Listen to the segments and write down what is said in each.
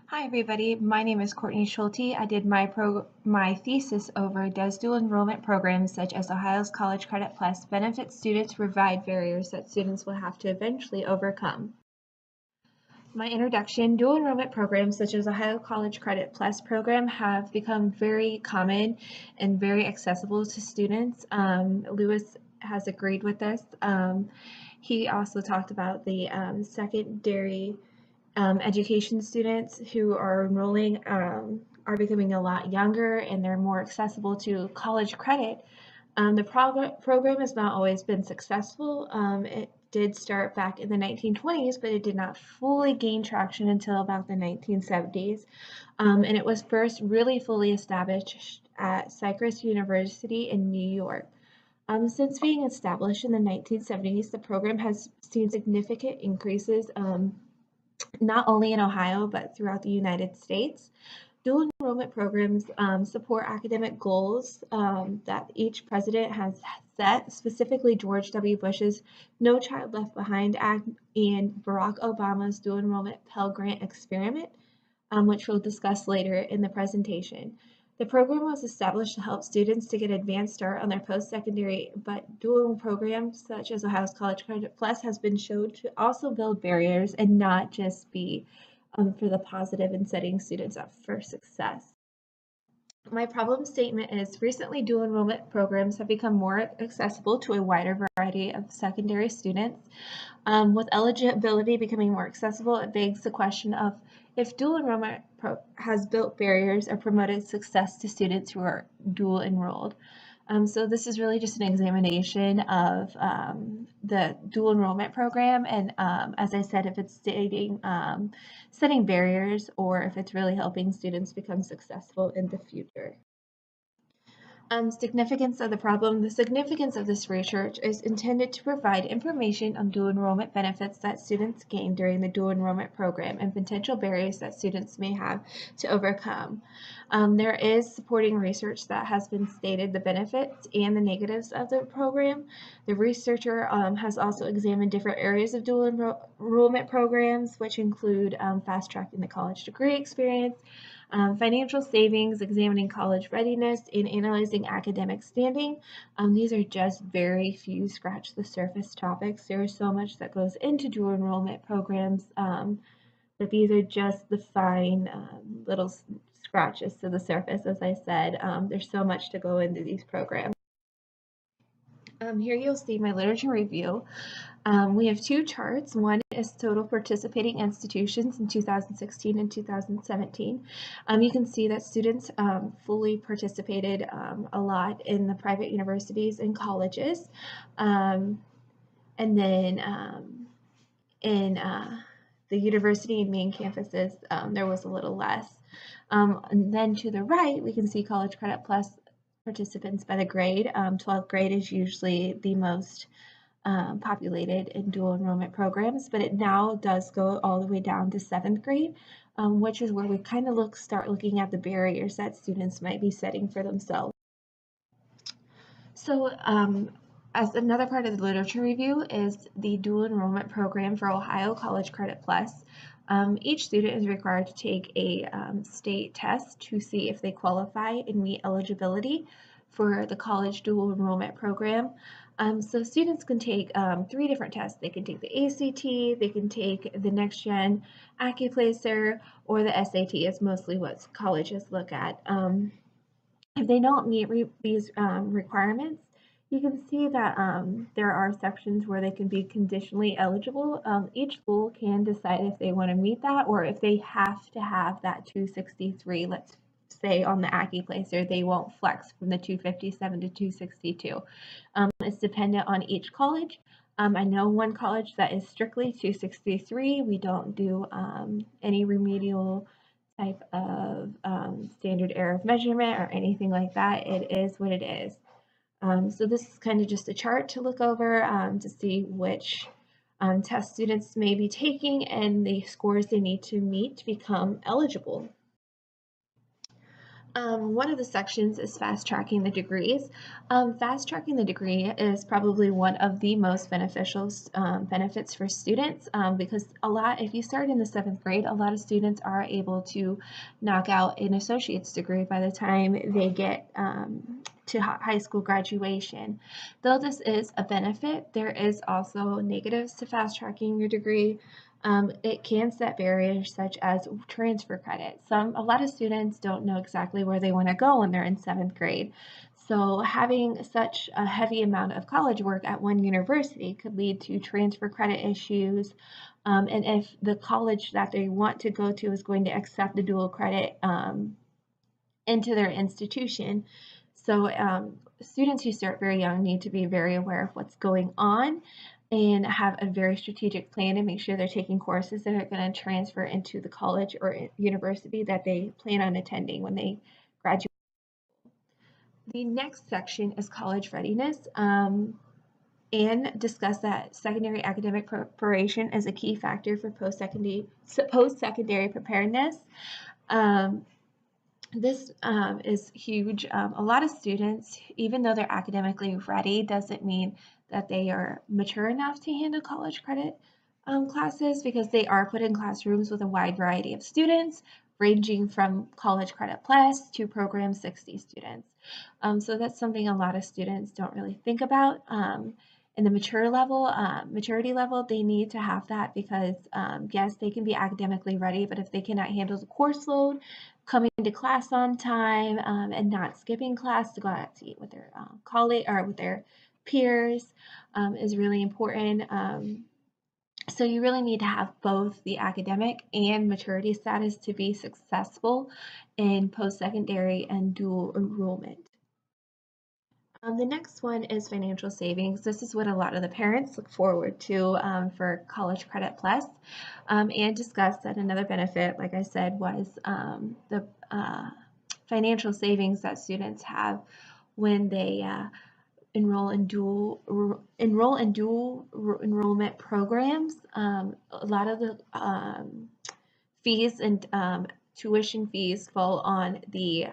Hi everybody, my name is Courtney Schulte. I did my thesis over does dual enrollment programs such as Ohio's College Credit Plus benefit students, provide barriers that students will have to eventually overcome. My introduction, dual enrollment programs such as Ohio College Credit Plus program have become very common and very accessible to students. Lewis has agreed with this. He also talked about the secondary education students who are enrolling are becoming a lot younger and they're more accessible to college credit. The program has not always been successful. It did start back in the 1920s, but it did not fully gain traction until about the 1970s. And it was first really fully established at Cypress University in New York. Since being established in the 1970s, the program has seen significant increases not only in Ohio, but throughout the United States. Dual enrollment programs support academic goals that each president has set, specifically George W. Bush's No Child Left Behind Act and Barack Obama's dual enrollment Pell Grant experiment, which we'll discuss later in the presentation. The program was established to help students to get an advanced start on their post-secondary, but dual programs such as Ohio's College Credit Plus has been shown to also build barriers and not just be for the positive in setting students up for success. My problem statement is recently dual enrollment programs have become more accessible to a wider variety of secondary students. With eligibility becoming more accessible, it begs the question of if dual enrollment has built barriers or promoted success to students who are dual enrolled. So this is really just an examination of the dual enrollment program, and as I said, if it's setting barriers or if it's really helping students become successful in the future. Significance of the problem. The significance of this research is intended to provide information on dual enrollment benefits that students gain during the dual enrollment program and potential barriers that students may have to overcome. There is supporting research that has been stated the benefits and the negatives of the program. The researcher has also examined different areas of dual enrollment programs, which include fast-tracking the college degree experience, financial savings, examining college readiness, and analyzing academic standing. These are just very few scratch the surface topics. There is so much that goes into dual enrollment programs, but these are just the fine little scratches to the surface. As I said, there's so much to go into these programs. Here you'll see my literature review. We have two charts. One is total participating institutions in 2016 and 2017. You can see that students fully participated a lot in the private universities and colleges. And then in the university and main campuses, there was a little less. And then to the right, we can see College Credit Plus participants by the grade. 12th grade is usually the most populated in dual enrollment programs, but it now does go all the way down to 7th grade, which is where we kind of start looking at the barriers that students might be setting for themselves. So as another part of the literature review is the dual enrollment program for Ohio College Credit Plus. Each student is required to take a state test to see if they qualify and meet eligibility for the college dual enrollment program. So students can take 3 different tests. They can take the ACT, they can take the Next Gen AccuPlacer, or the SAT is mostly what colleges look at. If they don't meet these requirements, you can see that there are sections where they can be conditionally eligible. Each school can decide if they want to meet that or if they have to have that 263, let's say on the AccuPlacer, they won't flex from the 257 to 262. It's dependent on each college. I know one college that is strictly 263. We don't do any remedial type of standard error of measurement or anything like that. It is what it is. So this is kind of just a chart to look over to see which test students may be taking and the scores they need to meet to become eligible. One of the sections is fast tracking the degrees. Fast tracking the degree is probably one of the most beneficial benefits for students because if you start in the 7th grade, a lot of students are able to knock out an associate's degree by the time they get to high school graduation. Though this is a benefit, there is also negatives to fast tracking your degree. It can set barriers such as transfer credit. A lot of students don't know exactly where they want to go when they're in 7th grade. So having such a heavy amount of college work at one university could lead to transfer credit issues. And if the college that they want to go to is going to accept the dual credit into their institution. So students who start very young need to be very aware of what's going on and have a very strategic plan to make sure they're taking courses that are going to transfer into the college or university that they plan on attending when they graduate. The next section is college readiness. And discuss that secondary academic preparation is a key factor for post-secondary preparedness. This is huge. A lot of students, even though they're academically ready, doesn't mean that they are mature enough to handle college credit classes because they are put in classrooms with a wide variety of students, ranging from College Credit Plus to Program 60 students. So that's something a lot of students don't really think about. In the maturity level, they need to have that because yes, they can be academically ready, but if they cannot handle the course load, coming to class on time, and not skipping class to go out to eat with their colleague or with their peers is really important. So you really need to have both the academic and maturity status to be successful in post-secondary and dual enrollment. The next one is financial savings. This is what a lot of the parents look forward to for College Credit Plus, and discussed that another benefit, like I said, was the financial savings that students have when they enroll in dual enrollment programs. A lot of the fees and tuition fees fall on the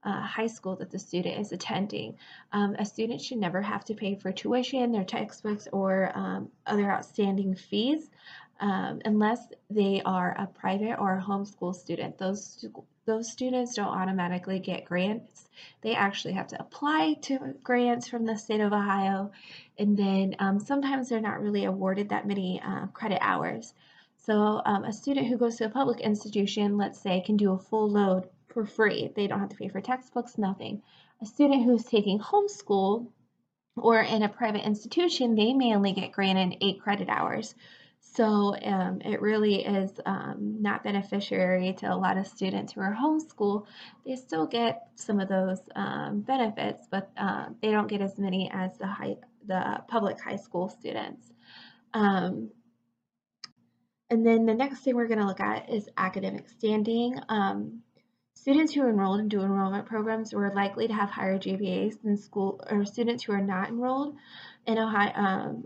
high school that the student is attending. A student should never have to pay for tuition, their textbooks, or other outstanding fees unless they are a private or a homeschool student. Those students don't automatically get grants. They actually have to apply to grants from the state of Ohio, and then sometimes they're not really awarded that many credit hours. So a student who goes to a public institution, let's say, can do a full load for free. They don't have to pay for textbooks, nothing. A student who's taking homeschool or in a private institution, they may only get granted 8 credit hours. So it really is not beneficiary to a lot of students who are homeschool. They still get some of those benefits, but they don't get as many as the public high school students. And then the next thing we're going to look at is academic standing. Students who are enrolled in dual enrollment programs were likely to have higher GPAs than students who are not enrolled. In Ohio,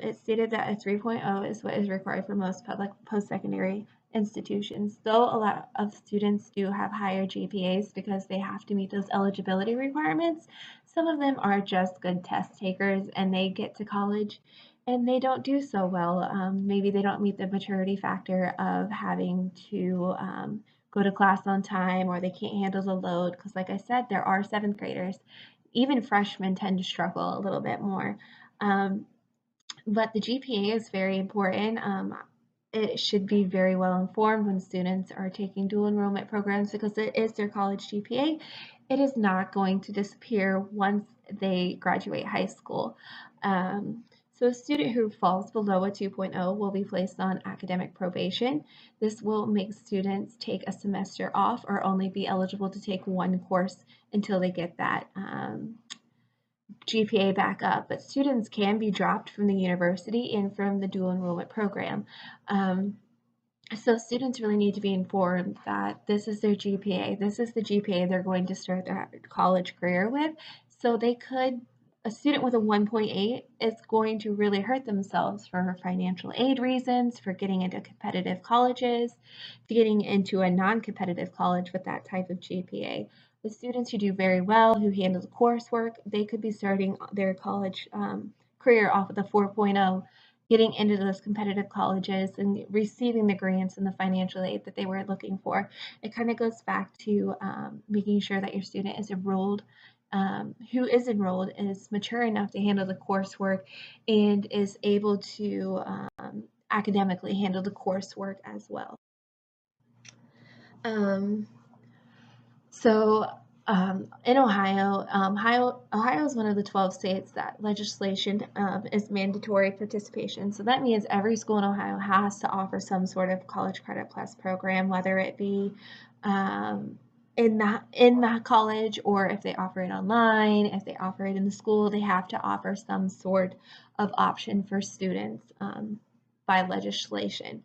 it's stated that a 3.0 is what is required for most public post-secondary institutions. Though a lot of students do have higher GPAs because they have to meet those eligibility requirements, some of them are just good test takers and they get to college and they don't do so well. Maybe they don't meet the maturity factor of having to go to class on time, or they can't handle the load because, like I said, there are 7th graders. Even freshmen tend to struggle a little bit more. But the GPA is very important. It should be very well informed when students are taking dual enrollment programs because it is their college GPA. It is not going to disappear once they graduate high school. So a student who falls below a 2.0 will be placed on academic probation. This will make students take a semester off or only be eligible to take one course until they get that GPA back up. But students can be dropped from the university and from the dual enrollment program. So students really need to be informed that this is their GPA. This is the GPA they're going to start their college career with. So they could a student with a 1.8 is going to really hurt themselves for financial aid reasons, for getting into competitive colleges, to getting into a non-competitive college with that type of GPA. The students who do very well, who handle the coursework, they could be starting their college career off with a 4.0, getting into those competitive colleges and receiving the grants and the financial aid that they were looking for. It kind of goes back to making sure that your student is enrolled, who is enrolled is mature enough to handle the coursework and is able to academically handle the coursework as well. Um, So in Ohio, Ohio is one of the 12 states that legislation is mandatory participation. So that means every school in Ohio has to offer some sort of College Credit Plus program, whether it be in the college, or if they offer it online, if they offer it in the school, they have to offer some sort of option for students by legislation.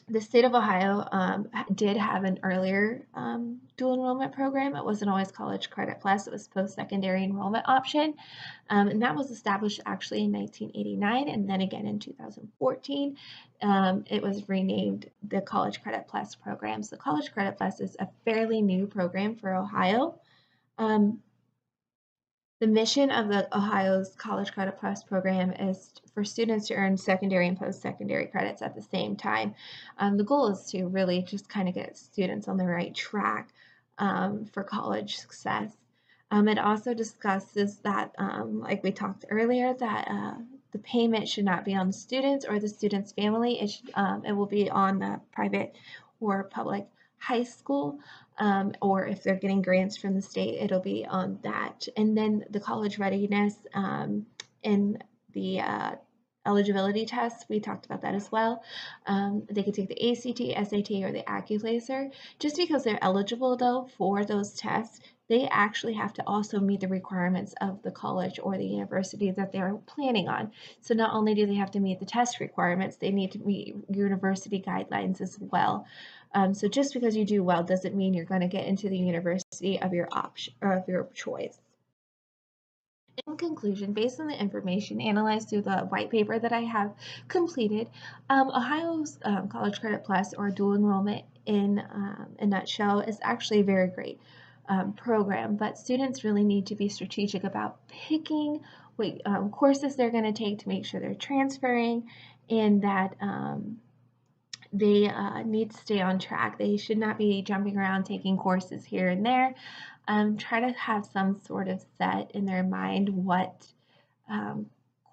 The state of Ohio did have an earlier dual enrollment program. It wasn't always College Credit Plus, it was post-secondary enrollment option. And that was established actually in 1989 and then again in 2014. It was renamed the College Credit Plus program. So College Credit Plus is a fairly new program for Ohio. The mission of the Ohio's College Credit Plus program is for students to earn secondary and post-secondary credits at the same time. The goal is to really just kind of get students on the right track for college success. It also discusses that, like we talked earlier, that the payment should not be on the students or the student's family. It will be on the private or public high school, or if they're getting grants from the state, it'll be on that. And then the college readiness and the eligibility tests, we talked about that as well. They could take the ACT, SAT, or the AccuLaser. Just because they're eligible, though, for those tests, they actually have to also meet the requirements of the college or the university that they're planning on. So not only do they have to meet the test requirements, they need to meet university guidelines as well. So just because you do well doesn't mean you're going to get into the university of your option or of your choice. In conclusion, based on the information analyzed through the white paper that I have completed, Ohio's College Credit Plus, or dual enrollment in a nutshell, is actually a very great program, but students really need to be strategic about picking what courses they're going to take to make sure they're transferring, and that they need to stay on track. They should not be jumping around taking courses here and there. Try to have some sort of set in their mind what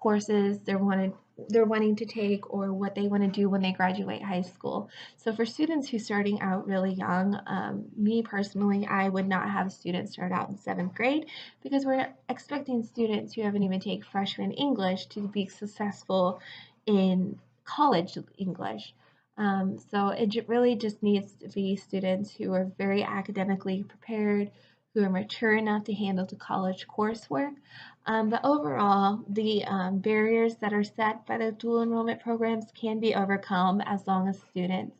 courses they're wanting to take, or what they want to do when they graduate high school. So for students who are starting out really young, me personally, I would not have students start out in 7th grade, because we're expecting students who haven't even taken freshman English to be successful in college English. So it really just needs to be students who are very academically prepared, who are mature enough to handle the college coursework. But overall, the barriers that are set by the dual enrollment programs can be overcome as long as students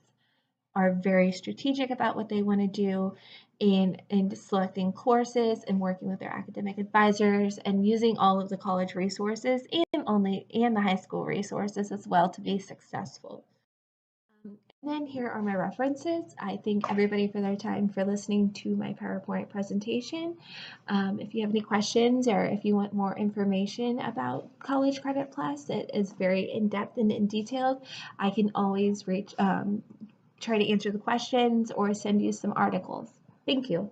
are very strategic about what they want to do in selecting courses and working with their academic advisors and using all of the college resources and the high school resources as well to be successful. And then here are my references. I thank everybody for their time for listening to my PowerPoint presentation. If you have any questions, or if you want more information about College Credit Plus, it is very in-depth and in detailed. I can always try to answer the questions or send you some articles. Thank you.